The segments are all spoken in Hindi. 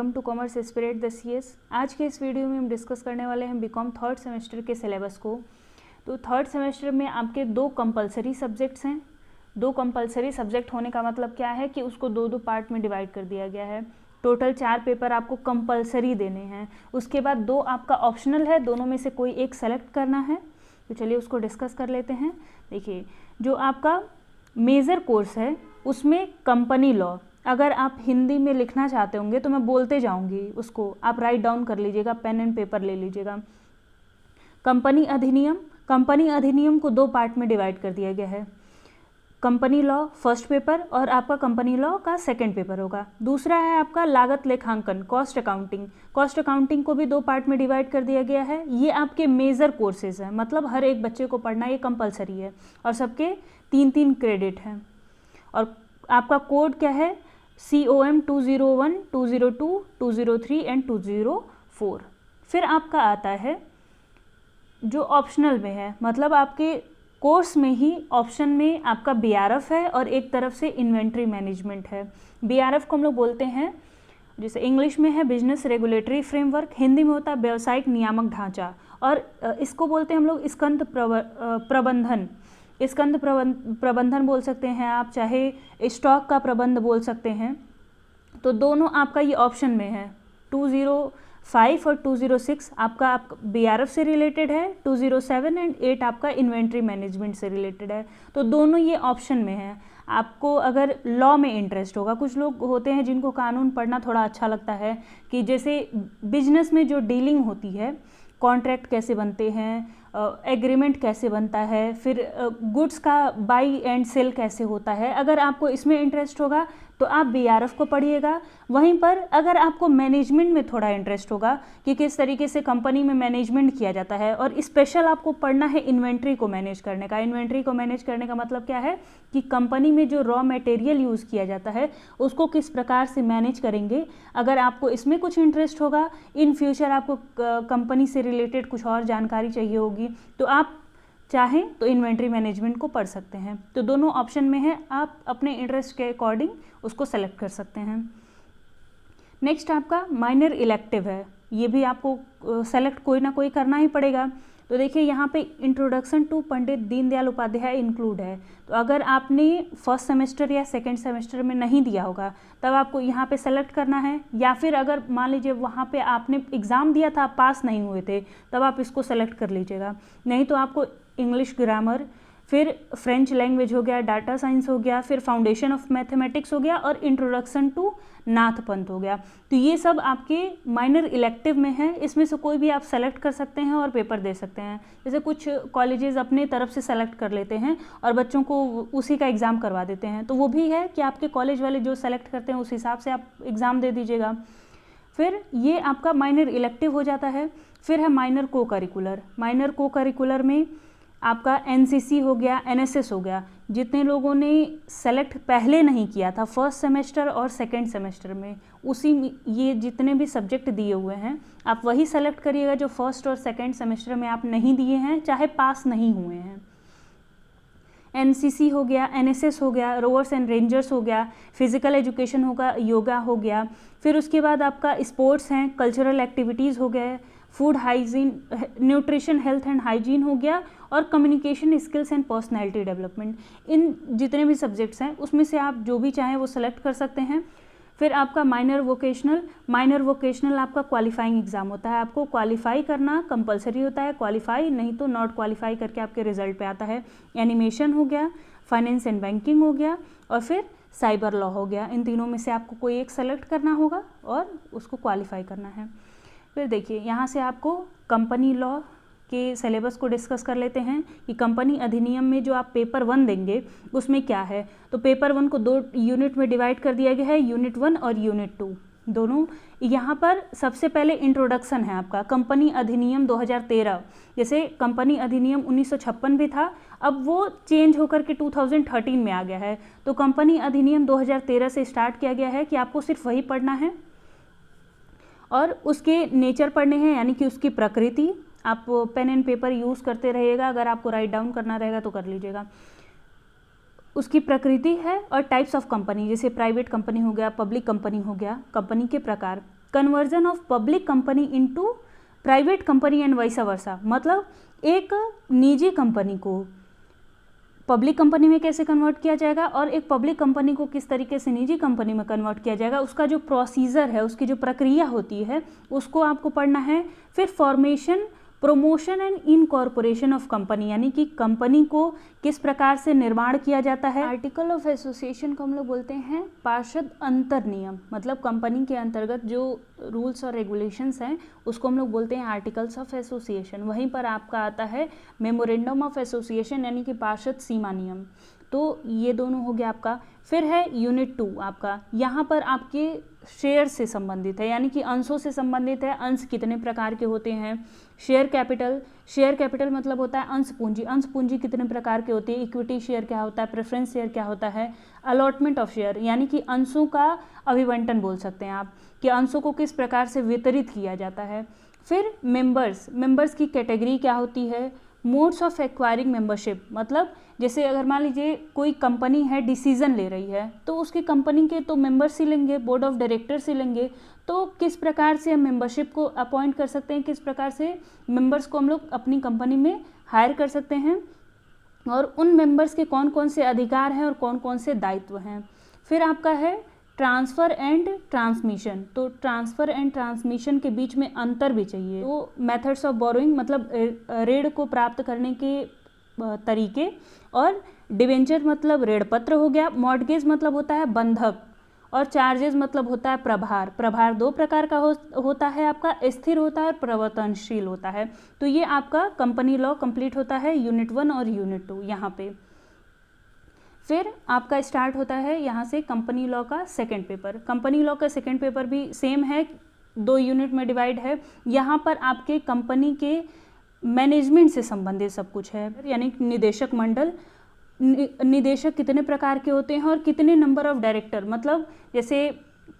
Welcome to commerce aspirate the CS. आज के इस वीडियो में हम डिस्कस करने वाले हैं बीकॉम थर्ड सेमेस्टर के सिलेबस को। तो थर्ड सेमेस्टर में आपके दो कंपलसरी सब्जेक्ट्स हैं। दो कंपलसरी सब्जेक्ट होने का मतलब क्या है कि उसको दो पार्ट में डिवाइड कर दिया गया है। टोटल 4 पेपर आपको कंपलसरी देने हैं, उसके बाद 2 आपका ऑप्शनल है, दोनों में से कोई एक सेलेक्ट करना है। तो चलिए उसको डिस्कस कर लेते हैं। देखिए, जो आपका मेजर कोर्स है उसमें कंपनी लॉ, अगर आप हिंदी में लिखना चाहते होंगे तो मैं बोलते जाऊंगी, उसको आप राइट डाउन कर लीजिएगा, पेन एंड पेपर ले लीजिएगा। कंपनी अधिनियम को 2 पार्ट में डिवाइड कर दिया गया है। कंपनी लॉ फर्स्ट पेपर और आपका कंपनी लॉ का सेकंड पेपर होगा। दूसरा है आपका लागत लेखांकन, कॉस्ट अकाउंटिंग को भी 2 पार्ट में डिवाइड कर दिया गया है। ये आपके मेजर कोर्सेज हैं, मतलब हर एक बच्चे को पढ़ना ये कंपलसरी है और सबके 3-3 क्रेडिट हैं। और आपका कोड क्या है? COM 201, 202, 203 and 204। फिर आपका आता है जो ऑप्शनल में है, मतलब आपके कोर्स में ही ऑप्शन में आपका BRF है और एक तरफ से इन्वेंट्री मैनेजमेंट है। BRF को हम लोग बोलते हैं, जैसे इंग्लिश में है बिजनेस रेगुलेटरी फ्रेमवर्क, हिंदी में होता है व्यवसायिक नियामक ढांचा, और इसको बोलते हैं हम लोग स्कंद प्रबंधन बोल सकते हैं आप, चाहे स्टॉक का प्रबंध बोल सकते हैं। तो दोनों आपका ये ऑप्शन में है। 205 और 206 आपका BRF से रिलेटेड है, 207 एंड 8 आपका इन्वेंट्री मैनेजमेंट से रिलेटेड है। तो दोनों ये ऑप्शन में है। आपको अगर लॉ में इंटरेस्ट होगा, कुछ लोग होते हैं जिनको कानून पढ़ना थोड़ा अच्छा लगता है, कि जैसे बिजनेस में जो डीलिंग होती है, कॉन्ट्रैक्ट कैसे बनते हैं, एग्रीमेंट कैसे बनता है, फिर गुड्स का बाई एंड सेल कैसे होता है, अगर आपको इसमें इंटरेस्ट होगा तो आप BRF को पढ़िएगा। वहीं पर अगर आपको मैनेजमेंट में थोड़ा इंटरेस्ट होगा कि किस तरीके से कंपनी में मैनेजमेंट किया जाता है, और स्पेशल आपको पढ़ना है इन्वेंट्री को मैनेज करने का। इन्वेंट्री को मैनेज करने का मतलब क्या है कि कंपनी में जो रॉ मटेरियल यूज़ किया जाता है उसको किस प्रकार से मैनेज करेंगे। अगर आपको इसमें कुछ इंटरेस्ट होगा, इन फ्यूचर आपको कंपनी से रिलेटेड कुछ और जानकारी चाहिए होगी, तो आप चाहें तो इन्वेंट्री मैनेजमेंट को पढ़ सकते हैं। तो दोनों ऑप्शन में है, आप अपने इंटरेस्ट के अकॉर्डिंग उसको सेलेक्ट कर सकते हैं। नेक्स्ट आपका माइनर इलेक्टिव है, ये भी आपको सेलेक्ट कोई ना कोई करना ही पड़ेगा। तो देखिए, यहाँ पे introduction to Pandit Deendayal Upadhyay include है। तो अगर आपने फर्स्ट सेमेस्टर या सेकंड सेमेस्टर में नहीं दिया होगा तब आपको यहाँ पे सेलेक्ट करना है, या फिर अगर मान लीजिए वहाँ पे आपने एग्ज़ाम दिया था, पास नहीं हुए थे, तब आप इसको सेलेक्ट कर लीजिएगा। नहीं तो आपको इंग्लिश ग्रामर, फिर फ्रेंच लैंग्वेज हो गया, डाटा साइंस हो गया, फिर फाउंडेशन ऑफ मैथमेटिक्स हो गया, और इंट्रोडक्शन टू नाथ पंथ हो गया। तो ये सब आपके माइनर इलेक्टिव में है। इसमें से कोई भी आप सेलेक्ट कर सकते हैं और पेपर दे सकते हैं। जैसे कुछ कॉलेजेस अपने तरफ से सेलेक्ट कर लेते हैं और बच्चों को उसी का एग्ज़ाम करवा देते हैं, तो वो भी है कि आपके कॉलेज वाले जो सेलेक्ट करते हैं उस हिसाब से आप एग्ज़ाम दे दीजिएगा। फिर ये आपका माइनर इलेक्टिव हो जाता है। फिर है माइनर को करिकुलर में आपका NCC हो गया, NSS हो गया। जितने लोगों ने सेलेक्ट पहले नहीं किया था फर्स्ट सेमेस्टर और सेकंड सेमेस्टर में, उसी ये जितने भी सब्जेक्ट दिए हुए हैं आप वही सेलेक्ट करिएगा जो फर्स्ट और सेकंड सेमेस्टर में आप नहीं दिए हैं, चाहे पास नहीं हुए हैं। NCC हो गया, NSS हो गया, रोवर्स एंड रेंजर्स हो गया, फिजिकल एजुकेशन होगा, योगा हो गया। फिर उसके बाद आपका स्पोर्ट्स हैं, कल्चरल एक्टिविटीज़ हो गए, food hygiene, nutrition, health and hygiene हो गया, और communication skills and personality development. इन जितने भी सब्जेक्ट्स हैं उसमें से आप जो भी चाहें वो सेलेक्ट कर सकते हैं। फिर आपका माइनर वोकेशनल आपका क्वालिफाइंग एग्ज़ाम होता है। आपको क्वालिफाई करना कंपलसरी होता है, क्वालिफाई नहीं तो नॉट क्वालिफाई करके आपके रिजल्ट पे आता है। एनिमेशन हो गया, फाइनेंस एंड बैंकिंग हो गया, और फिर साइबर लॉ हो गया। इन तीनों में से आपको कोई एक सेलेक्ट करना होगा और उसको क्वालिफाई करना है। फिर देखिए, यहाँ से आपको कंपनी लॉ के सिलेबस को डिस्कस कर लेते हैं कि कंपनी अधिनियम में जो आप पेपर 1 देंगे उसमें क्या है। तो पेपर 1 को 2 यूनिट में डिवाइड कर दिया गया है, यूनिट 1 और यूनिट 2 दोनों। यहाँ पर सबसे पहले इंट्रोडक्शन है आपका कंपनी अधिनियम 2013। जैसे कंपनी अधिनियम 1956 भी था, अब वो चेंज होकर के 2013 में आ गया है। तो कंपनी अधिनियम 2013 से स्टार्ट किया गया है कि आपको सिर्फ वही पढ़ना है और उसके नेचर पढ़ने हैं, यानी कि उसकी प्रकृति। आप पेन एंड पेपर यूज़ करते रहिएगा, अगर आपको राइट डाउन करना रहेगा तो कर लीजिएगा। उसकी प्रकृति है और टाइप्स ऑफ कंपनी, जैसे प्राइवेट कंपनी हो गया, पब्लिक कंपनी हो गया, कंपनी के प्रकार, conversion of public company into private company and vice versa, मतलब एक निजी कंपनी को पब्लिक कंपनी में कैसे कन्वर्ट किया जाएगा और एक पब्लिक कंपनी को किस तरीके से निजी कंपनी में कन्वर्ट किया जाएगा, उसका जो प्रोसीजर है, उसकी जो प्रक्रिया होती है, उसको आपको पढ़ना है। फिर formation, promotion and incorporation of company, यानी कि कंपनी को किस प्रकार से निर्माण किया जाता है। आर्टिकल ऑफ एसोसिएशन को हम लोग बोलते हैं पार्षद अंतर नियम, मतलब कंपनी के अंतर्गत जो रूल्स और रेगुलेशंस हैं उसको हम लोग बोलते हैं आर्टिकल्स ऑफ एसोसिएशन। वहीं पर आपका आता है मेमोरेंडम ऑफ एसोसिएशन, यानी कि पार्षद सीमा नियम। तो ये दोनों हो गया आपका। फिर है यूनिट 2 आपका, यहाँ पर आपके शेयर से संबंधित है, यानी कि अंशों से संबंधित है। अंश कितने प्रकार के होते हैं। शेयर कैपिटल, शेयर कैपिटल मतलब होता है अंश पूंजी। अंश पूंजी कितने प्रकार के होती है। इक्विटी शेयर क्या होता है, प्रेफरेंस शेयर क्या होता है, अलॉटमेंट ऑफ शेयर, यानी कि अंशों का अभिबंटन बोल सकते हैं आप, कि अंशों को किस प्रकार से वितरित किया जाता है। फिर मेंबर्स, मेंबर्स की कैटेगरी क्या होती है। मोड्स ऑफ एक्वायरिंग मेंबरशिप, मतलब जैसे अगर मान लीजिए कोई कंपनी है डिसीजन ले रही है, तो उसकी कंपनी के तो मेंबर्स ही लेंगे, बोर्ड ऑफ डायरेक्टर्स ही लेंगे। तो किस प्रकार से हम मेंबरशिप को अपॉइंट कर सकते हैं, किस प्रकार से मेंबर्स को हम लोग अपनी कंपनी में हायर कर सकते हैं, और उन मेंबर्स के कौन कौन से अधिकार हैं और कौन कौन से दायित्व हैं। फिर आपका है ट्रांसफ़र एंड ट्रांसमिशन, तो ट्रांसफ़र एंड ट्रांसमिशन के बीच में अंतर भी चाहिए। तो मेथड्स ऑफ बोरोइंग, मतलब ऋण को प्राप्त करने के तरीके, और डिवेंचर मतलब ऋण पत्र हो गया, मॉर्टगेज मतलब होता है बंधक, और चार्जेस मतलब होता है प्रभार। प्रभार 2 प्रकार का होता है आपका, स्थिर होता है और परिवर्तनशील होता है। तो ये आपका कंपनी लॉ कंप्लीट होता है यूनिट 1 और यूनिट 2 यहाँ पे। फिर आपका स्टार्ट होता है यहाँ से कंपनी लॉ का सेकंड पेपर। कंपनी लॉ का सेकंड पेपर भी सेम है, 2 यूनिट में डिवाइड है। यहाँ पर आपके कंपनी के मैनेजमेंट से संबंधित सब कुछ है, यानी निदेशक मंडल, निदेशक कितने प्रकार के होते हैं और कितने नंबर ऑफ डायरेक्टर, मतलब जैसे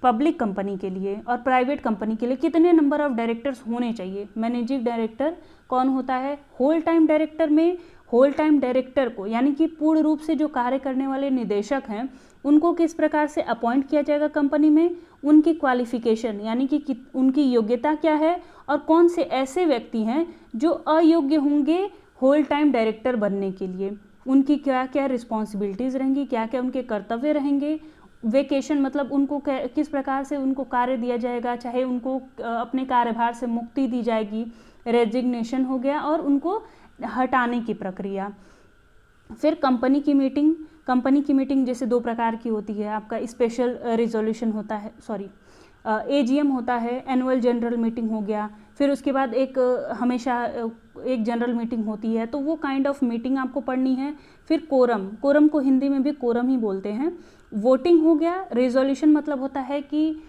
पब्लिक कंपनी के लिए और प्राइवेट कंपनी के लिए कितने नंबर ऑफ डायरेक्टर्स होने चाहिए। मैनेजिंग डायरेक्टर कौन होता है। होल टाइम डायरेक्टर में होल टाइम डायरेक्टर को, यानी कि पूर्ण रूप से जो कार्य करने वाले निदेशक हैं उनको किस प्रकार से अपॉइंट किया जाएगा कंपनी में, उनकी क्वालिफिकेशन, यानी कि उनकी योग्यता क्या है, और कौन से ऐसे व्यक्ति हैं जो अयोग्य होंगे होल टाइम डायरेक्टर बनने के लिए, उनकी क्या क्या रिस्पॉन्सिबिलिटीज़ रहेंगी, क्या क्या उनके कर्तव्य रहेंगे। वेकेशन मतलब उनको किस प्रकार से उनको कार्य दिया जाएगा, चाहे उनको अपने कार्यभार से मुक्ति दी जाएगी, रेजिग्नेशन हो गया, और उनको हटाने की प्रक्रिया। फिर कंपनी की मीटिंग, कंपनी की मीटिंग जैसे 2 प्रकार की होती है। आपका स्पेशल रिजोल्यूशन होता है, एजीएम होता है, एनुअल जनरल मीटिंग हो गया। फिर उसके बाद एक हमेशा एक जनरल मीटिंग होती है, तो वो काइंड ऑफ मीटिंग आपको पढ़नी है। फिर कोरम, कोरम को हिंदी में भी कोरम ही बोलते हैं। वोटिंग हो गया। रेजोल्यूशन मतलब होता है कि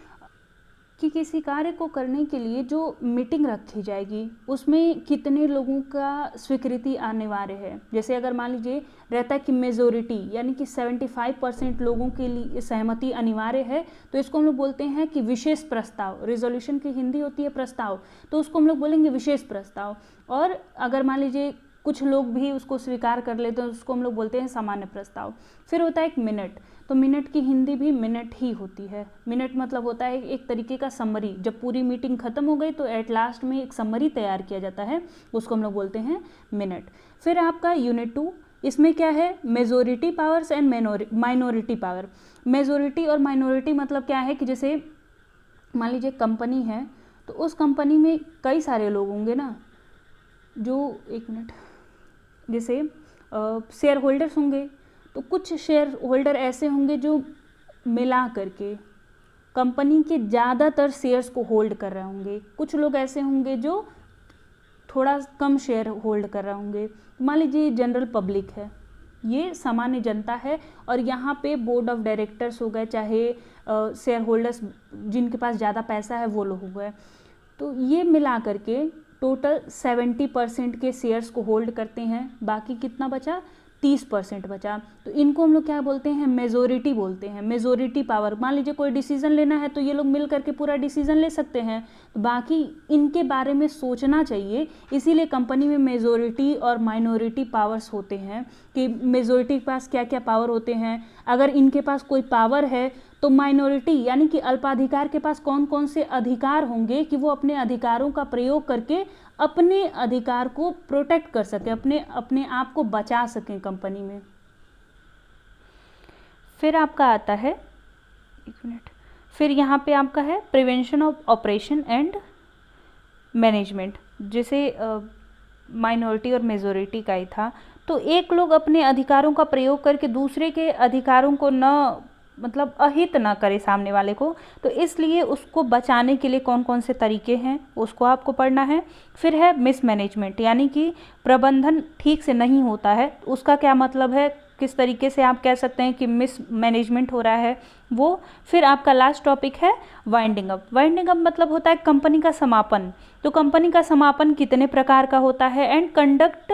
किसी कार्य को करने के लिए जो मीटिंग रखी जाएगी उसमें कितने लोगों का स्वीकृति अनिवार्य है। जैसे अगर मान लीजिए रहता है कि मेजोरिटी, यानी कि 75% लोगों के लिए सहमति अनिवार्य है, तो इसको हम लोग बोलते हैं कि विशेष प्रस्ताव। रिजोल्यूशन की हिंदी होती है प्रस्ताव, तो उसको हम लोग बोलेंगे विशेष प्रस्ताव। और अगर मान लीजिए कुछ लोग भी उसको स्वीकार कर लेते हैं, उसको हम लोग बोलते हैं सामान्य प्रस्ताव। फिर होता है एक मिनट, तो मिनट की हिंदी भी मिनट ही होती है। मिनट मतलब होता है एक तरीके का समरी, जब पूरी मीटिंग खत्म हो गई तो एट लास्ट में एक समरी तैयार किया जाता है, उसको हम लोग बोलते हैं मिनट। फिर आपका यूनिट 2, इसमें क्या है, majority powers and minority power. Majority और माइनॉरिटी मतलब क्या है कि जैसे मान लीजिए कंपनी है, तो उस कंपनी में कई सारे लोग होंगे ना, जो एक मिनट, जैसे शेयर होल्डर्स होंगे, तो कुछ शेयर होल्डर ऐसे होंगे जो मिला करके कंपनी के ज़्यादातर शेयर्स को होल्ड कर रहे होंगे। कुछ लोग ऐसे होंगे जो थोड़ा कम शेयर होल्ड कर रहे होंगे। मान लीजिए जनरल पब्लिक है, ये सामान्य जनता है, और यहाँ पे बोर्ड ऑफ डायरेक्टर्स हो गए, चाहे शेयर होल्डर्स जिनके पास ज़्यादा पैसा है वो लोग हो गए। तो ये मिला करके टोटल 70% के शेयर्स को होल्ड करते हैं, बाकी कितना बचा, 30% बचा। तो इनको हम लोग क्या बोलते हैं, मेजोरिटी बोलते हैं, मेजोरिटी पावर। मान लीजिए कोई डिसीजन लेना है तो ये लोग मिल करके पूरा डिसीजन ले सकते हैं, तो बाकी इनके बारे में सोचना चाहिए। इसीलिए कंपनी में मेजोरिटी और माइनॉरिटी पावर्स होते हैं, कि मेजोरिटी के पास क्या क्या पावर होते हैं। अगर इनके पास कोई पावर है तो माइनॉरिटी यानी कि अल्पाधिकार के पास कौन कौन से अधिकार होंगे कि वो अपने अधिकारों का प्रयोग करके अपने अधिकार को प्रोटेक्ट कर सके, अपने आप को बचा सकें कंपनी में। फिर आपका आता है, एक मिनट, फिर यहाँ पे आपका है prevention of operation and management, जैसे माइनॉरिटी और मेजॉरिटी का ही था। तो एक लोग अपने अधिकारों का प्रयोग करके दूसरे के अधिकारों को न मतलब अहित ना करे सामने वाले को, तो इसलिए उसको बचाने के लिए कौन कौन से तरीके हैं उसको आपको पढ़ना है। फिर है मिसमैनेजमेंट, यानी कि प्रबंधन ठीक से नहीं होता है, उसका क्या मतलब है, किस तरीके से आप कह सकते हैं कि मिसमैनेजमेंट हो रहा है वो। फिर आपका लास्ट टॉपिक है वाइंडिंग अप। वाइंडिंग अप मतलब होता है कंपनी का समापन। तो कंपनी का समापन कितने प्रकार का होता है, and conduct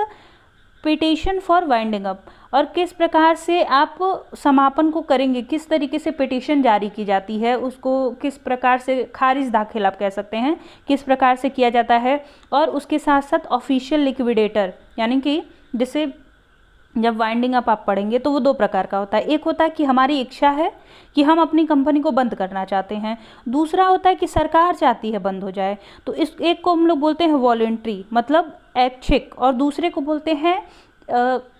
petition for winding up, और किस प्रकार से आप समापन को करेंगे, किस तरीके से पिटीशन जारी की जाती है, उसको किस प्रकार से खारिज दाखिल आप कह सकते हैं किस प्रकार से किया जाता है। और उसके साथ साथ ऑफिशियल लिक्विडेटर, यानी कि जैसे जब वाइंडिंग अप आप पढ़ेंगे तो वो दो प्रकार का होता है। एक होता है कि हमारी इच्छा है कि हम अपनी कंपनी को बंद करना चाहते हैं, दूसरा होता है कि सरकार चाहती है बंद हो जाए। तो इस एक को हम लोग बोलते हैं वॉलंटरी मतलब ऐच्छिक, और दूसरे को बोलते हैं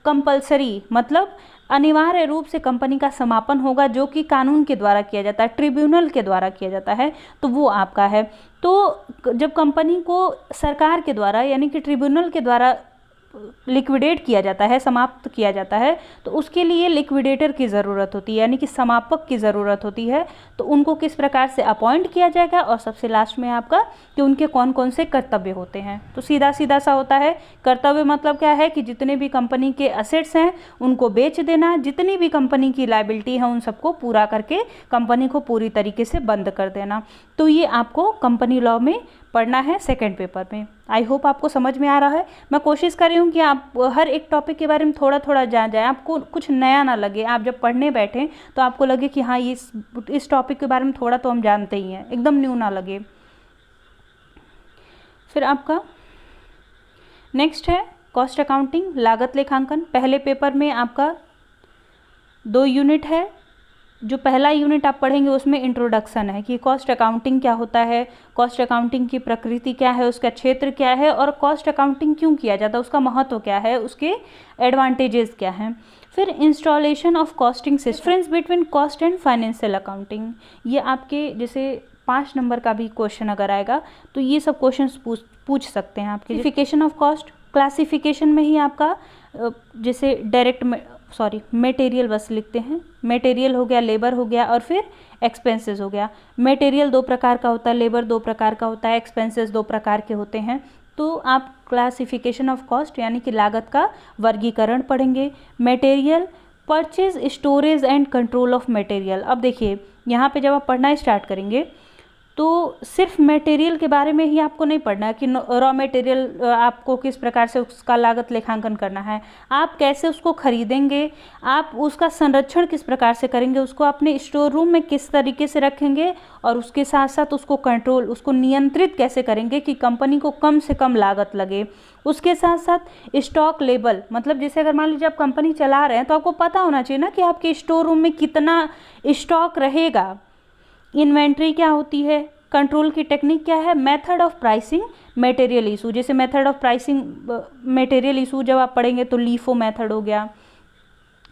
कंपल्सरी मतलब अनिवार्य रूप से कंपनी का समापन होगा, जो कि कानून के द्वारा किया जाता है, ट्रिब्यूनल के द्वारा किया जाता है, तो वो आपका है। तो जब कंपनी को सरकार के द्वारा यानी कि ट्रिब्यूनल के द्वारा लिक्विडेट किया जाता है, समाप्त किया जाता है, तो उसके लिए लिक्विडेटर की ज़रूरत होती है, यानी कि समापक की ज़रूरत होती है। तो उनको किस प्रकार से अपॉइंट किया जाएगा, और सबसे लास्ट में आपका कि उनके कौन कौन से कर्तव्य होते हैं। तो सीधा सीधा सा होता है, कर्तव्य मतलब क्या है कि जितने भी कंपनी के असेट्स हैं उनको बेच देना, जितनी भी कंपनी की लायबिलिटी है उन सबको पूरा करके कंपनी को पूरी तरीके से बंद कर देना। तो ये आपको कंपनी लॉ में पढ़ना है सेकंड पेपर में। आई होप आपको समझ में आ रहा है। मैं कोशिश कर रही हूँ कि आप हर एक टॉपिक के बारे में थोड़ा थोड़ा जान जाए, आपको कुछ नया ना लगे। आप जब पढ़ने बैठें तो आपको लगे कि हाँ इस टॉपिक के बारे में थोड़ा तो हम जानते ही हैं, एकदम न्यू ना लगे। फिर आपका नेक्स्ट है कॉस्ट अकाउंटिंग, लागत लेखांकन। पहले पेपर में आपका 2 यूनिट है। जो पहला यूनिट आप पढ़ेंगे उसमें इंट्रोडक्शन है कि कॉस्ट अकाउंटिंग क्या होता है, कॉस्ट अकाउंटिंग की प्रकृति क्या है, उसका क्षेत्र क्या है, और कॉस्ट अकाउंटिंग क्यों किया जाता है, उसका महत्व क्या है, उसके एडवांटेजेस क्या हैं। फिर installation of costing system, difference between cost and financial accounting. ये आपके जैसे 5 नंबर का भी क्वेश्चन अगर आएगा तो ये सब क्वेश्चन पूछ सकते हैं आपके। क्लासिफिकेशन ऑफ कॉस्ट, क्लासिफिकेशन में ही आपका जैसे मटेरियल बस लिखते हैं, मटेरियल हो गया, लेबर हो गया, और फिर एक्सपेंसेस हो गया। मटेरियल 2 प्रकार का होता है, लेबर 2 प्रकार का होता है, एक्सपेंसेस 2 प्रकार के होते हैं। तो आप क्लासिफिकेशन ऑफ कॉस्ट यानी कि लागत का वर्गीकरण पढ़ेंगे। Material, purchase, storage and control of material. अब देखिए यहाँ पे जब आप पढ़ना स्टार्ट करेंगे तो सिर्फ मटेरियल के बारे में ही आपको नहीं पढ़ना है कि रॉ मटेरियल आपको किस प्रकार से उसका लागत लेखांकन करना है, आप कैसे उसको खरीदेंगे, आप उसका संरक्षण किस प्रकार से करेंगे, उसको अपने स्टोर रूम में किस तरीके से रखेंगे, और उसके साथ साथ उसको कंट्रोल, उसको नियंत्रित कैसे करेंगे कि कंपनी को कम से कम लागत लगे। उसके साथ साथ स्टॉक लेवल, मतलब जैसे अगर मान लीजिए आप कंपनी चला रहे हैं तो आपको पता होना चाहिए ना कि आपके स्टोर रूम में कितना स्टॉक रहेगा। इन्वेंट्री क्या होती है, कंट्रोल की टेक्निक क्या है, method of pricing, material issue. जैसे method of pricing material issue जब आप पढ़ेंगे तो लीफो मेथड हो गया,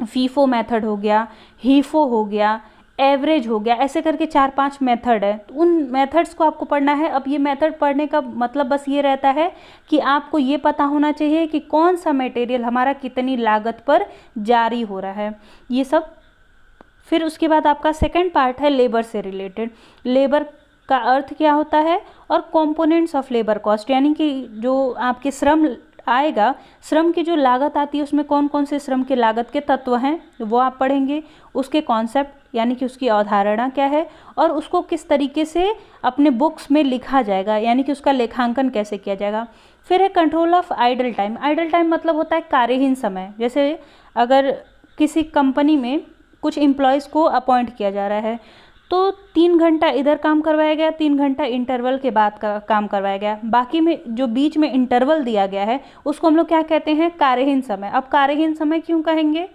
फीफो मेथड हो गया, हीफो हो गया, एवरेज हो गया, ऐसे करके 4-5 मेथड है। तो उन मेथड्स को आपको पढ़ना है। अब ये मेथड पढ़ने का मतलब बस ये रहता है कि आपको ये पता होना चाहिए कि कौन सा मटेरियल हमारा कितनी लागत पर जारी हो रहा है, ये सब। फिर उसके बाद आपका सेकंड पार्ट है लेबर से रिलेटेड। लेबर का अर्थ क्या होता है, और कंपोनेंट्स ऑफ लेबर कॉस्ट, यानी कि जो आपके श्रम आएगा, श्रम की जो लागत आती है उसमें कौन कौन से श्रम के लागत के तत्व हैं वो आप पढ़ेंगे। उसके कॉन्सेप्ट यानी कि उसकी अवधारणा क्या है, और उसको किस तरीके से अपने बुक्स में लिखा जाएगा, यानी कि उसका लेखांकन कैसे किया जाएगा। फिर है control of idle time. Idle time मतलब होता है कार्यहीन समय। जैसे अगर किसी कंपनी में कुछ एम्प्लॉयज़ को अपॉइंट किया जा रहा है तो 3 घंटा इधर काम करवाया गया, 3 घंटा इंटरवल के बाद का काम करवाया गया, बाकी में जो बीच में इंटरवल दिया गया है उसको हम लोग क्या कहते हैं, कार्यहीन समय। अब कार्यहीन समय क्यों कहेंगे,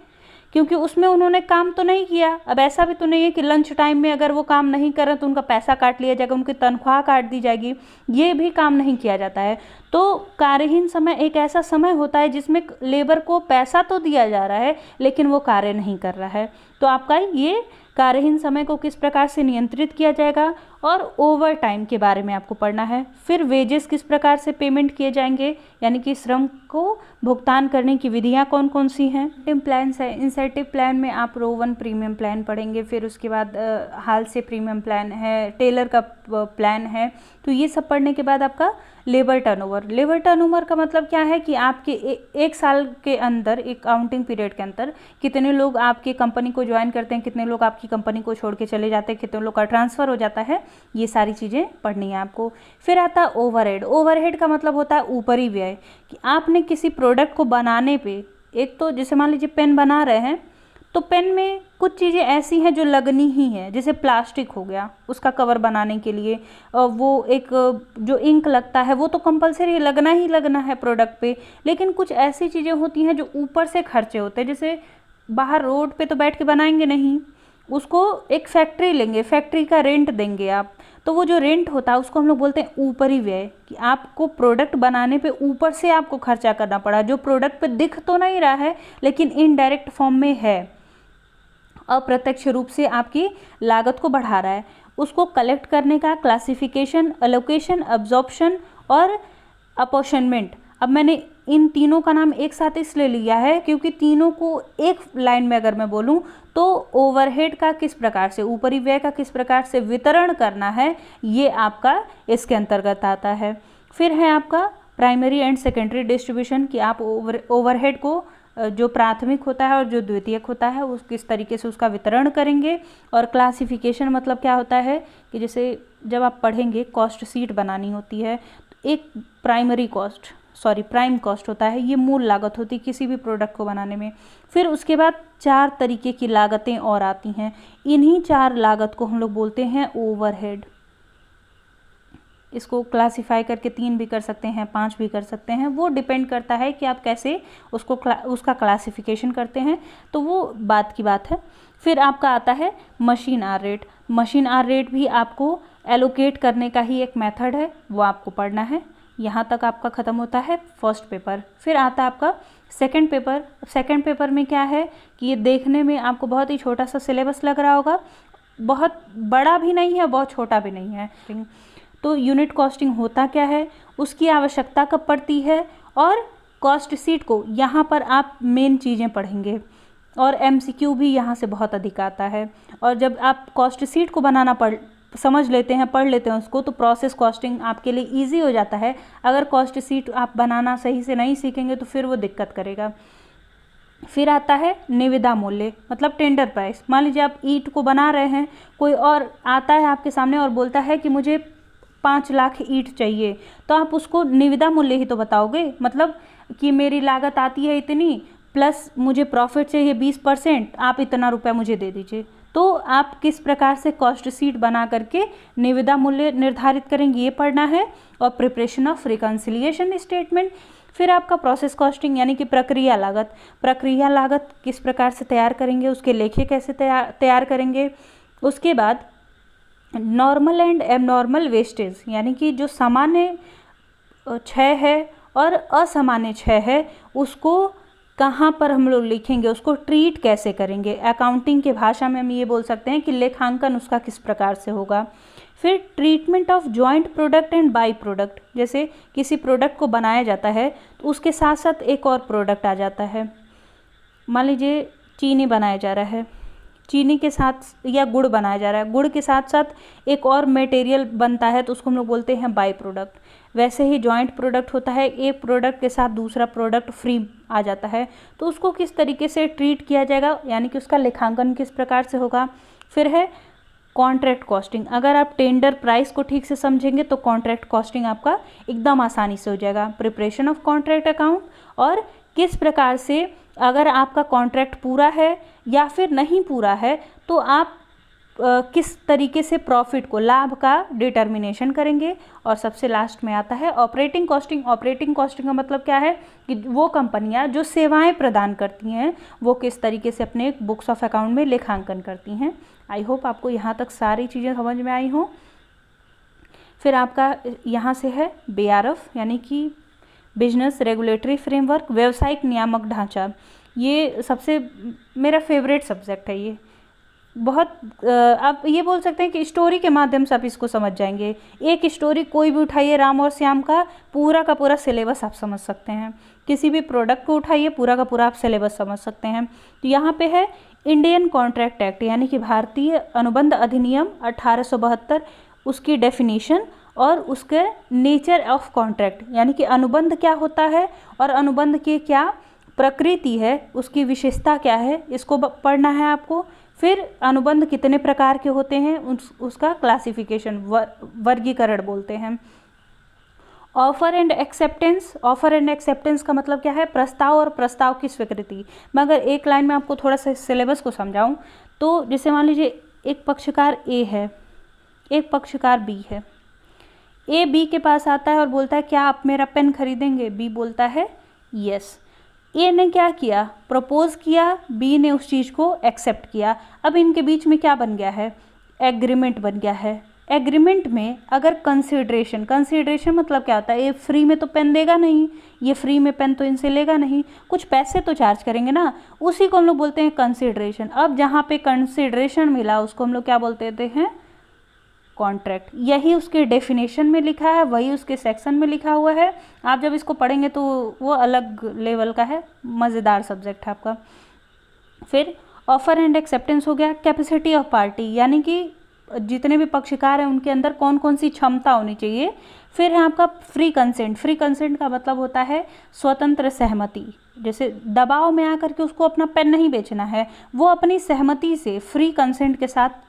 क्योंकि उसमें उन्होंने काम तो नहीं किया। अब ऐसा भी तो नहीं है कि लंच टाइम में अगर वो काम नहीं कर रहे तो उनका पैसा काट लिया जाएगा, उनकी तनख्वाह काट दी जाएगी, ये भी काम नहीं किया जाता है। तो कार्यहीन समय एक ऐसा समय होता है जिसमें लेबर को पैसा तो दिया जा रहा है लेकिन वो कार्य नहीं कर रहा है। तो आपका ये कार्यहीन समय को किस प्रकार से नियंत्रित किया जाएगा, और ओवर टाइम के बारे में आपको पढ़ना है। फिर वेजेस किस प्रकार से पेमेंट किए जाएंगे, यानी कि श्रम को भुगतान करने की विधियां कौन कौन सी हैं। इंसेंटिव प्लान्स है, इंसेंटिव प्लान में आप रो 1 प्रीमियम प्लान पढ़ेंगे, फिर उसके बाद हाल से प्रीमियम प्लान है, टेलर का प्लान है। तो ये सब पढ़ने के बाद आपका लेबर टर्नओवर। लेबर टर्नओवर का मतलब क्या है कि आपके एक साल के अंदर, एक काउंटिंग पीरियड के अंदर कितने लोग आपकी कंपनी को ज्वाइन करते हैं, कितने लोग आपकी कंपनी को छोड़ के चले जाते हैं, कितने लोग का ट्रांसफ़र हो जाता है, ये सारी चीज़ें पढ़नी है आपको। फिर आता है ओवरहेड। ओवरहेड का मतलब होता है ऊपरी व्यय, कि आपने किसी प्रोडक्ट को बनाने पे, एक तो जैसे मान लीजिए पेन बना रहे हैं तो पेन में कुछ चीज़ें ऐसी हैं जो लगनी ही है, जैसे प्लास्टिक हो गया उसका कवर बनाने के लिए, वो एक जो इंक लगता है वो तो कंपलसरी लगना ही लगना है प्रोडक्ट पे। लेकिन कुछ ऐसी चीज़ें होती हैं जो ऊपर से खर्चे होते हैं, जैसे बाहर रोड पे तो बैठ के बनाएंगे नहीं, उसको एक फैक्ट्री लेंगे, फैक्ट्री का रेंट देंगे आप, तो वो जो रेंट होता है उसको हम लोग बोलते हैं ऊपरी व्यय, कि आपको प्रोडक्ट बनाने पे ऊपर से आपको खर्चा करना पड़ा, जो प्रोडक्ट पे दिख तो नहीं रहा है लेकिन इनडायरेक्ट फॉर्म में है, अप्रत्यक्ष रूप से आपकी लागत को बढ़ा रहा है। उसको कलेक्ट करने का क्लासिफिकेशन, एलोकेशन, अब्जॉर्प्शन और अपॉर्शनमेंट। अब मैंने इन तीनों का नाम एक साथ इसलिए लिया है क्योंकि तीनों को एक लाइन में अगर मैं बोलूं तो ओवरहेड का किस प्रकार से, ऊपरी व्यय का किस प्रकार से वितरण करना है, ये आपका इसके अंतर्गत आता है। फिर है आपका प्राइमरी एंड सेकेंडरी डिस्ट्रीब्यूशन, कि आप ओवरहेड को जो प्राथमिक होता है और जो द्वितीयक होता है उस किस तरीके से उसका वितरण करेंगे। और क्लासिफिकेशन मतलब क्या होता है कि जैसे जब आप पढ़ेंगे कॉस्ट शीट बनानी होती है, तो एक प्राइम कॉस्ट होता है, ये मूल लागत होती है किसी भी प्रोडक्ट को बनाने में। फिर उसके बाद 4 तरीके की लागतें और आती हैं, इन्हीं 4 लागत को हम लोग बोलते हैं ओवरहेड। इसको क्लासिफाई करके 3 भी कर सकते हैं, 5 भी कर सकते हैं, वो डिपेंड करता है कि आप कैसे उसका क्लासिफिकेशन करते हैं, तो वो बात की बात है। फिर आपका आता है machine hour rate. Machine hour rate भी आपको एलोकेट करने का ही एक मेथड है, वो आपको पढ़ना है। यहाँ तक आपका ख़त्म होता है फर्स्ट पेपर। फिर आता है आपका सेकंड पेपर। सेकंड पेपर में क्या है कि ये देखने में आपको बहुत ही छोटा सा सिलेबस लग रहा होगा, बहुत बड़ा भी नहीं है, बहुत छोटा भी नहीं है। तो यूनिट कॉस्टिंग होता क्या है, उसकी आवश्यकता कब पड़ती है, और कॉस्ट शीट को यहाँ पर आप मेन चीज़ें पढ़ेंगे, और MCQ भी यहाँ से बहुत अधिक आता है। और जब आप कॉस्ट शीट को बनाना समझ लेते हैं, पढ़ लेते हैं उसको, तो प्रोसेस कॉस्टिंग आपके लिए ईजी हो जाता है। अगर कॉस्ट शीट आप बनाना सही से नहीं सीखेंगे तो फिर वो दिक्कत करेगा। फिर आता है निविदा मूल्य, मतलब टेंडर प्राइस। मान लीजिए आप ईंट को बना रहे हैं, कोई और आता है आपके सामने और बोलता है कि मुझे 5 लाख ईंट चाहिए, तो आप उसको निविदा मूल्य ही तो बताओगे, मतलब कि मेरी लागत आती है इतनी प्लस मुझे प्रॉफिट चाहिए 20%, आप इतना रुपया मुझे दे दीजिए। तो आप किस प्रकार से कॉस्ट शीट बना करके निविदा मूल्य निर्धारित करेंगे, ये पढ़ना है। और प्रिपरेशन ऑफ रिकन्सिलिएशन स्टेटमेंट। फिर आपका प्रोसेस कॉस्टिंग यानी कि प्रक्रिया लागत। प्रक्रिया लागत किस प्रकार से तैयार करेंगे, उसके लेखे कैसे तैयार करेंगे। उसके बाद नॉर्मल एंड एबनॉर्मल वेस्टेज, यानी कि जो सामान्य क्षय है और असामान्य क्षय है, उसको कहाँ पर हम लोग लिखेंगे, उसको ट्रीट कैसे करेंगे। अकाउंटिंग के भाषा में हम ये बोल सकते हैं कि लेखांकन उसका किस प्रकार से होगा। फिर treatment of joint product and by product, जैसे किसी प्रोडक्ट को बनाया जाता है तो उसके साथ साथ एक और प्रोडक्ट आ जाता है। मान लीजिए चीनी बनाया जा रहा है, चीनी के साथ या गुड़ बनाया जा रहा है, गुड़ के साथ साथ एक और मटेरियल बनता है तो उसको हम लोग बोलते हैं बाई प्रोडक्ट। वैसे ही जॉइंट प्रोडक्ट होता है, एक प्रोडक्ट के साथ दूसरा प्रोडक्ट फ्री आ जाता है, तो उसको किस तरीके से ट्रीट किया जाएगा, यानी कि उसका लेखांकन किस प्रकार से होगा। फिर है कॉन्ट्रैक्ट कॉस्टिंग। अगर आप टेंडर प्राइस को ठीक से समझेंगे तो कॉन्ट्रैक्ट कॉस्टिंग आपका एकदम आसानी से हो जाएगा। प्रिपरेशन ऑफ कॉन्ट्रैक्ट अकाउंट, और किस प्रकार से अगर आपका कॉन्ट्रैक्ट पूरा है या फिर नहीं पूरा है तो आप किस तरीके से प्रॉफिट को, लाभ का डिटर्मिनेशन करेंगे। और सबसे लास्ट में आता है ऑपरेटिंग कॉस्टिंग। ऑपरेटिंग कॉस्टिंग का मतलब क्या है कि वो कंपनियां जो सेवाएं प्रदान करती हैं वो किस तरीके से अपने बुक्स ऑफ अकाउंट में लेखांकन करती हैं। आई होप आपको यहाँ तक सारी चीज़ें समझ में आई हों। फिर आपका यहाँ से है BRF यानी कि बिजनेस रेगुलेटरी फ्रेमवर्क, व्यवसायिक नियामक ढांचा। ये सबसे मेरा फेवरेट सब्जेक्ट है। ये बहुत आप ये बोल सकते हैं कि स्टोरी के माध्यम से आप इसको समझ जाएंगे। एक स्टोरी कोई भी उठाइए, राम और श्याम का पूरा सिलेबस आप समझ सकते हैं। किसी भी प्रोडक्ट को उठाइए, पूरा का पूरा आप सिलेबस समझ सकते हैं। तो यहाँ पे है इंडियन कॉन्ट्रैक्ट एक्ट यानी कि भारतीय अनुबंध अधिनियम 1872, उसकी डेफिनेशन और उसके नेचर ऑफ कॉन्ट्रैक्ट यानी कि अनुबंध क्या होता है और अनुबंध की क्या प्रकृति है, उसकी विशेषता क्या है, इसको पढ़ना है आपको। फिर अनुबंध कितने प्रकार के होते हैं, उसका क्लासिफिकेशन, वर्गीकरण बोलते हैं। Offer and acceptance. Offer and acceptance का मतलब क्या है, प्रस्ताव और प्रस्ताव की स्वीकृति। मैं अगर एक लाइन में आपको थोड़ा सा सिलेबस को समझाऊं तो जैसे मान लीजिए एक पक्षकार ए है, एक पक्षकार बी है। ए बी के पास आता है और बोलता है क्या आप मेरा पेन खरीदेंगे? बी बोलता है यस। ए ने क्या किया, प्रपोज किया, बी ने उस चीज़ को एक्सेप्ट किया। अब इनके बीच में क्या बन गया है, एग्रीमेंट बन गया है। एग्रीमेंट में अगर कंसिडरेशन, कंसिडरेशन मतलब क्या होता है, ये फ्री में तो पेन देगा नहीं, ये फ्री में पेन तो इनसे लेगा नहीं, कुछ पैसे तो चार्ज करेंगे ना, उसी को हम लोग बोलते हैं कंसिडरेशन। अब जहाँ पे कंसिडरेशन मिला उसको हम लोग क्या बोलते हैं, कॉन्ट्रैक्ट। यही उसके डेफिनेशन में लिखा है, वही उसके सेक्शन में लिखा हुआ है। आप जब इसको पढ़ेंगे तो वो अलग लेवल का है, मज़ेदार सब्जेक्ट है आपका। फिर ऑफर एंड एक्सेप्टेंस हो गया। कैपेसिटी ऑफ पार्टी यानी कि जितने भी पक्षकार हैं उनके अंदर कौन कौन सी क्षमता होनी चाहिए। फिर है आपका फ्री कंसेंट। फ्री कंसेंट का मतलब होता है स्वतंत्र सहमति। जैसे दबाव में आकर के उसको अपना पेन नहीं बेचना है, वो अपनी सहमति से फ्री कंसेंट के साथ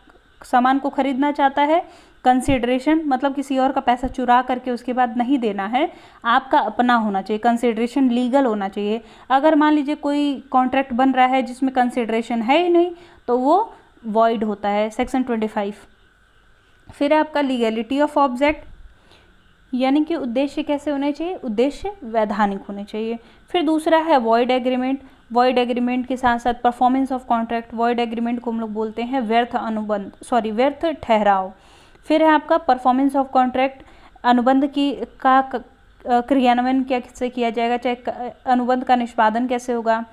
सामान को खरीदना चाहता है। कंसिडरेशन मतलब किसी और का पैसा चुरा करके उसके बाद नहीं देना है, आपका अपना होना चाहिए। कंसिडरेशन लीगल होना चाहिए। अगर मान लीजिए कोई कॉन्ट्रैक्ट बन रहा है जिसमें कंसिडरेशन है ही नहीं तो वो वॉइड होता है, सेक्शन 25। फिर है आपका लीगैलिटी ऑफ ऑब्जेक्ट यानी कि उद्देश्य कैसे होने चाहिए, उद्देश्य वैधानिक होने चाहिए। फिर दूसरा है वॉइड एग्रीमेंट। वॉइड एग्रीमेंट के साथ साथ performance of contract. Void agreement को हम लोग बोलते हैं व्यर्थ अनुबंध, व्यर्थ ठहराव। फिर है आपका परफॉर्मेंस ऑफ कॉन्ट्रैक्ट, अनुबंध की का क्रियान्वयन कैसे किया जाएगा, चाहे अनुबंध का निष्पादन कैसे होगा,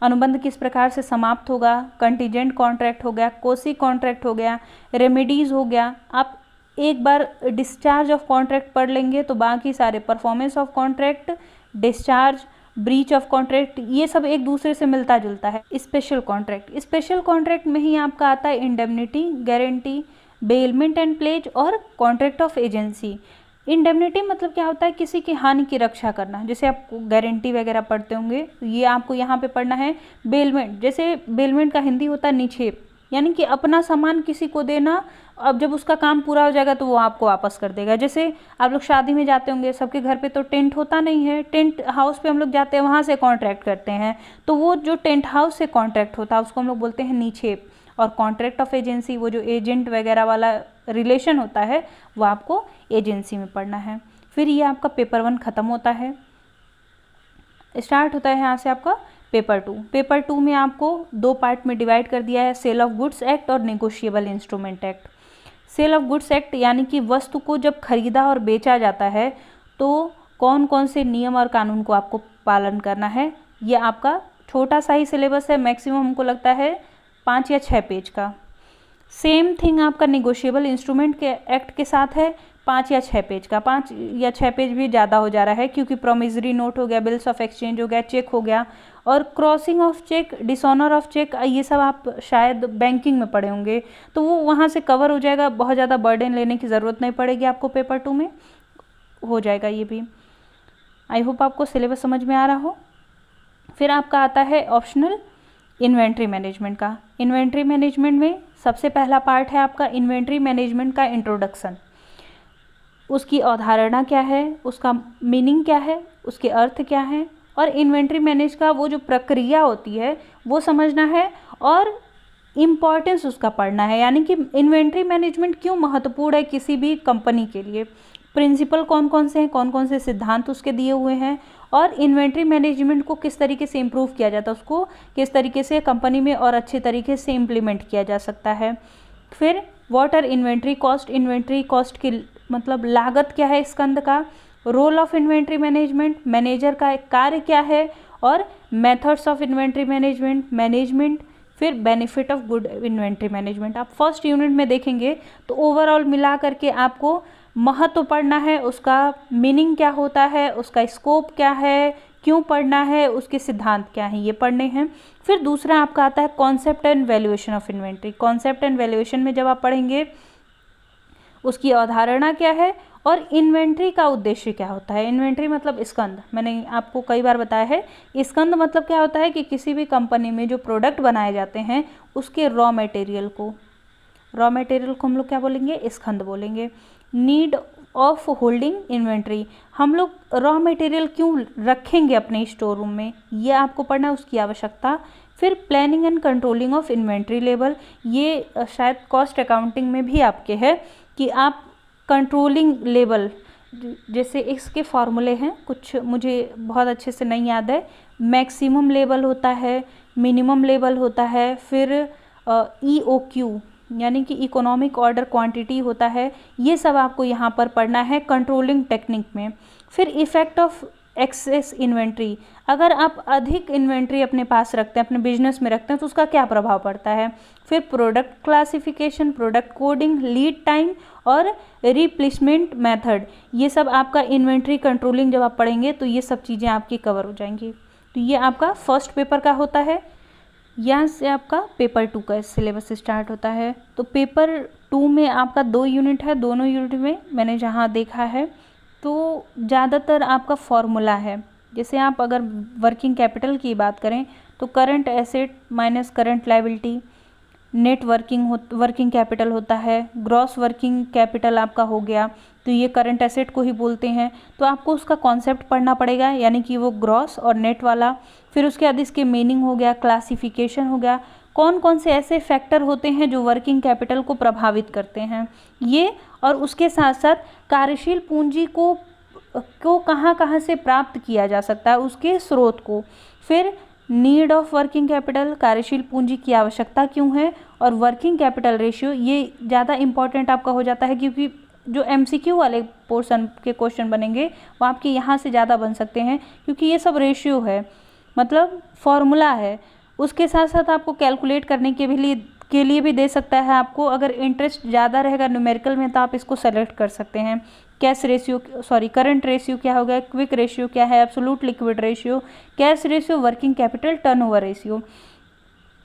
अनुबंध किस प्रकार से समाप्त होगा। कंटीजेंट कॉन्ट्रैक्ट हो गया, कोसी कॉन्ट्रैक्ट हो गया, रेमेडीज़ हो गया। आप एक बार डिस्चार्ज ऑफ कॉन्ट्रैक्ट पढ़ लेंगे तो बाकी सारे performance of contract, discharge, breach of contract, ये सब एक दूसरे से मिलता जुलता है। स्पेशल कॉन्ट्रैक्ट, स्पेशल कॉन्ट्रैक्ट में ही आपका आता है indemnity, guarantee, bailment and pledge और कॉन्ट्रैक्ट ऑफ एजेंसी। इंडेमनिटी मतलब क्या होता है, किसी की हानि की रक्षा करना। जैसे आप गारंटी वगैरह पढ़ते होंगे, ये आपको यहाँ पे पढ़ना है। बेलमेंट, जैसे बेलमेंट का हिंदी होता है निक्षेप, यानी कि अपना सामान किसी को देना, अब जब उसका काम पूरा हो जाएगा तो वो आपको वापस कर देगा। जैसे आप लोग शादी में जाते होंगे, सबके घर पे तो टेंट होता नहीं है, टेंट हाउस पे हम लोग जाते हैं, वहाँ से कॉन्ट्रैक्ट करते हैं। तो वो जो टेंट हाउस से कॉन्ट्रैक्ट होता है उसको हम लोग बोलते हैं निक्षेप। और कॉन्ट्रैक्ट ऑफ एजेंसी, वो जो एजेंट वगैरह वाला रिलेशन होता है वो आपको एजेंसी में पढ़ना है। फिर ये आपका पेपर 1 ख़त्म होता है, स्टार्ट होता है यहाँ से आपका पेपर 2। पेपर 2 में आपको 2 पार्ट में डिवाइड कर दिया है, सेल ऑफ गुड्स एक्ट और negotiable instrument act. Sale of goods act यानी कि वस्तु को जब खरीदा और बेचा जाता है तो कौन कौन से नियम और कानून को आपको पालन करना है। ये आपका छोटा सा ही सिलेबस है, मैक्सिमम हमको लगता है 5 या 6 पेज का। सेम थिंग आपका नेगोशिएबल इंस्ट्रूमेंट के एक्ट के साथ है, 5 या 6 पेज का। 5 या 6 पेज भी ज़्यादा हो जा रहा है क्योंकि प्रोमिसरी नोट हो गया, बिल्स ऑफ एक्सचेंज हो गया, चेक हो गया, और crossing of cheque, dishonour of cheque, ये सब आप शायद बैंकिंग में पढ़े होंगे तो वो वहाँ से कवर हो जाएगा। बहुत ज़्यादा बर्डन लेने की ज़रूरत नहीं पड़ेगी आपको, पेपर 2 में हो जाएगा ये भी। आई होप आपको सिलेबस समझ में आ रहा हो। फिर आपका आता है ऑप्शनल इन्वेंट्री मैनेजमेंट का। इन्वेंट्री मैनेजमेंट में सबसे पहला पार्ट है आपका इन्वेंट्री मैनेजमेंट का इंट्रोडक्शन। उसकी अवधारणा क्या है, उसका मीनिंग क्या है, उसके अर्थ क्या है, और इन्वेंट्री मैनेज का वो जो प्रक्रिया होती है वो समझना है। और इम्पॉर्टेंस उसका पढ़ना है, यानी कि इन्वेंट्री मैनेजमेंट क्यों महत्वपूर्ण है किसी भी कंपनी के लिए, प्रिंसिपल कौन कौन से हैं, कौन कौन से सिद्धांत उसके दिए हुए हैं, और इन्वेंट्री मैनेजमेंट को किस तरीके से इम्प्रूव किया जाता है, उसको किस तरीके से कंपनी में और अच्छे तरीके से इम्प्लीमेंट किया जा सकता है। फिर what are inventory cost, inventory cost की मतलब लागत क्या है स्कंद का, role of inventory management, manager का कार्य क्या है, और मेथड्स ऑफ इन्वेंट्री मैनेजमेंट, फिर benefit of good inventory management. आप फर्स्ट यूनिट में देखेंगे तो ओवरऑल मिला करके आपको महत्व पढ़ना है, उसका मीनिंग क्या होता है, उसका स्कोप क्या है, क्यों पढ़ना है, उसके सिद्धांत क्या हैं, ये पढ़ने हैं। फिर दूसरा आपका आता है concept and valuation of inventory. Concept and valuation में जब आप पढ़ेंगे उसकी अवधारणा क्या है और इन्वेंट्री का उद्देश्य क्या होता है। इन्वेंट्री मतलब स्कंद, मैंने आपको कई बार बताया है। स्कंद मतलब क्या होता है कि किसी भी कंपनी में जो प्रोडक्ट बनाए जाते हैं उसके रॉ मटेरियल को हम लोग क्या बोलेंगे, स्कंद बोलेंगे। नीड ऑफ होल्डिंग इन्वेंट्री, हम लोग रॉ मटेरियल क्यों रखेंगे अपने स्टोर रूम में, ये आपको पढ़ना है, उसकी आवश्यकता। फिर planning and controlling of inventory level, ये शायद कॉस्ट अकाउंटिंग में भी आपके है कि आप कंट्रोलिंग लेवल, जैसे इसके फॉर्मूले हैं कुछ मुझे बहुत अच्छे से नहीं याद है, मैक्सिमम लेवल होता है, मिनिमम लेवल होता है, फिर EOQ यानी कि इकोनॉमिक ऑर्डर क्वांटिटी होता है, ये सब आपको यहाँ पर पढ़ना है कंट्रोलिंग टेक्निक में। फिर इफेक्ट ऑफ एक्सेस इन्वेंट्री, अगर आप अधिक इन्वेंट्री अपने पास रखते हैं, अपने बिजनेस में रखते हैं, तो उसका क्या प्रभाव पड़ता है। फिर product classification, product coding, lead time और रिप्लेसमेंट मेथड, ये सब आपका इन्वेंट्री कंट्रोलिंग जब आप पढ़ेंगे तो ये सब चीज़ें आपकी कवर हो जाएंगी। तो ये आपका फर्स्ट पेपर का होता है, यहाँ से आपका पेपर 2 का सिलेबस स्टार्ट होता है। तो पेपर 2 में आपका 2 यूनिट है, दोनों यूनिट में मैंने जहाँ देखा है तो ज़्यादातर आपका फॉर्मूला है। जैसे आप अगर वर्किंग कैपिटल की बात करें तो current asset minus current liability, net working capital होता है, ग्रॉस वर्किंग कैपिटल आपका हो गया, तो ये करंट एसेट को ही बोलते हैं। तो आपको उसका कॉन्सेप्ट पढ़ना पड़ेगा, यानी कि वो ग्रॉस और नेट वाला। फिर उसके बाद इसके मीनिंग हो गया, क्लासिफिकेशन हो गया, कौन कौन से ऐसे फैक्टर होते हैं जो वर्किंग कैपिटल को प्रभावित करते हैं ये, और उसके साथ साथ कार्यशील पूंजी को कहाँ कहाँ से प्राप्त किया जा सकता है, उसके स्रोत को। फिर नीड ऑफ वर्किंग कैपिटल, कार्यशील पूंजी की आवश्यकता क्यों है, और वर्किंग कैपिटल रेशियो, ये ज़्यादा इंपॉर्टेंट आपका हो जाता है क्योंकि जो MCQ वाले पोर्शन के क्वेश्चन बनेंगे वो आपके यहाँ से ज़्यादा बन सकते हैं, क्योंकि ये सब रेशियो है, मतलब फॉर्मूला है। उसके साथ साथ आपको कैलकुलेट करने के लिए भी दे सकता है आपको। अगर इंटरेस्ट ज़्यादा रहेगा न्यूमेरिकल में तो आप इसको सेलेक्ट कर सकते हैं। करंट रेशियो क्या होगा, क्विक रेशियो क्या है, absolute liquid ratio, cash ratio, working capital turnover ratio.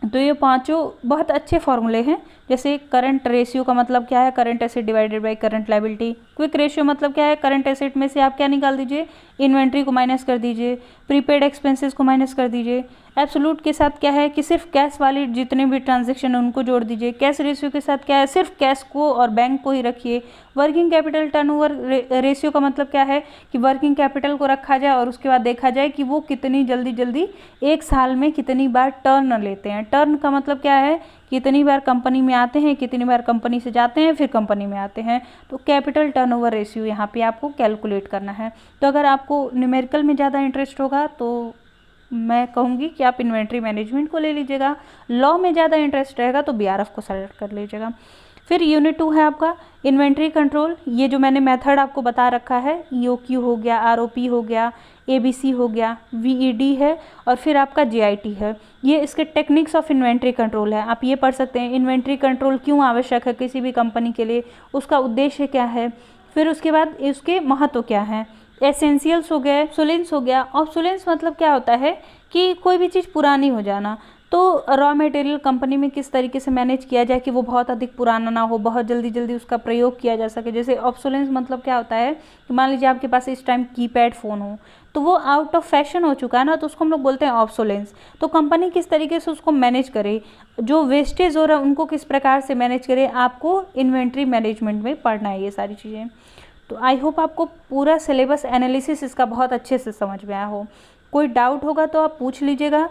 तो ये पांचों बहुत अच्छे फॉर्मूले हैं। जैसे करंट रेशियो का मतलब क्या है, current asset divided by current liability. Quick ratio मतलब क्या है, करंट एसेट में से आप क्या निकाल दीजिए, इन्वेंट्री को माइनस कर दीजिए, प्रीपेड एक्सपेंसेस को माइनस कर दीजिए। एब्सोल्यूट के साथ क्या है कि सिर्फ कैश वाली जितने भी ट्रांजैक्शन है उनको जोड़ दीजिए। कैश रेशियो के साथ क्या है, सिर्फ कैश को और बैंक को ही रखिए। वर्किंग कैपिटल टर्नओवर रेशियो का मतलब क्या है कि वर्किंग कैपिटल को रखा जाए और उसके बाद देखा जाए कि वो कितनी जल्दी एक साल में कितनी बार टर्न लेते हैं। टर्न का मतलब क्या है, कितनी बार कंपनी में आते हैं, कितनी बार कंपनी से जाते हैं, फिर कंपनी में आते हैं। तो कैपिटल टर्नओवर रेशियो यहाँ पे आपको कैलकुलेट करना है। तो अगर आपको न्यूमेरिकल में ज़्यादा इंटरेस्ट होगा तो मैं कहूँगी कि आप इन्वेंट्री मैनेजमेंट को ले लीजिएगा। लॉ में ज़्यादा इंटरेस्ट रहेगा तो BRF को सेलेक्ट कर लीजिएगा। फिर यूनिट 2 है आपका इन्वेंट्री कंट्रोल। ये जो मैंने मेथड आपको बता रखा है, EOQ हो गया, ROP हो गया, ABC हो गया, VED है, और फिर आपका GIT है। ये इसके टेक्निक्स ऑफ इन्वेंट्री कंट्रोल है। आप ये पढ़ सकते हैं इन्वेंट्री कंट्रोल क्यों आवश्यक है किसी भी कंपनी के लिए, उसका उद्देश्य क्या है, फिर उसके बाद इसके महत्व क्या है। एसेंशियल्स हो गए, ऑब्सोलेंस हो गया। ऑब्सोलेंस मतलब क्या होता है कि कोई भी चीज़ पुरानी हो जाना। तो रॉ मटेरियल कंपनी में किस तरीके से मैनेज किया जाए कि वो बहुत अधिक पुराना ना हो, बहुत जल्दी उसका प्रयोग किया जा सके। जैसे ऑब्सोलेंस मतलब क्या होता है कि मान लीजिए आपके पास इस टाइम कीपैड फ़ोन हो, तो वो आउट ऑफ फैशन हो चुका है ना, तो उसको हम लोग बोलते हैं ऑब्सोलेंस। तो कंपनी किस तरीके से उसको मैनेज करे, जो वेस्टेज हो रहा है उनको किस प्रकार से मैनेज करे, आपको इन्वेंट्री मैनेजमेंट में पढ़ना है ये सारी चीज़ें। तो आई होप आपको पूरा सिलेबस एनालिसिस इसका बहुत अच्छे से समझ में आया हो। कोई डाउट होगा तो आप पूछ लीजिएगा।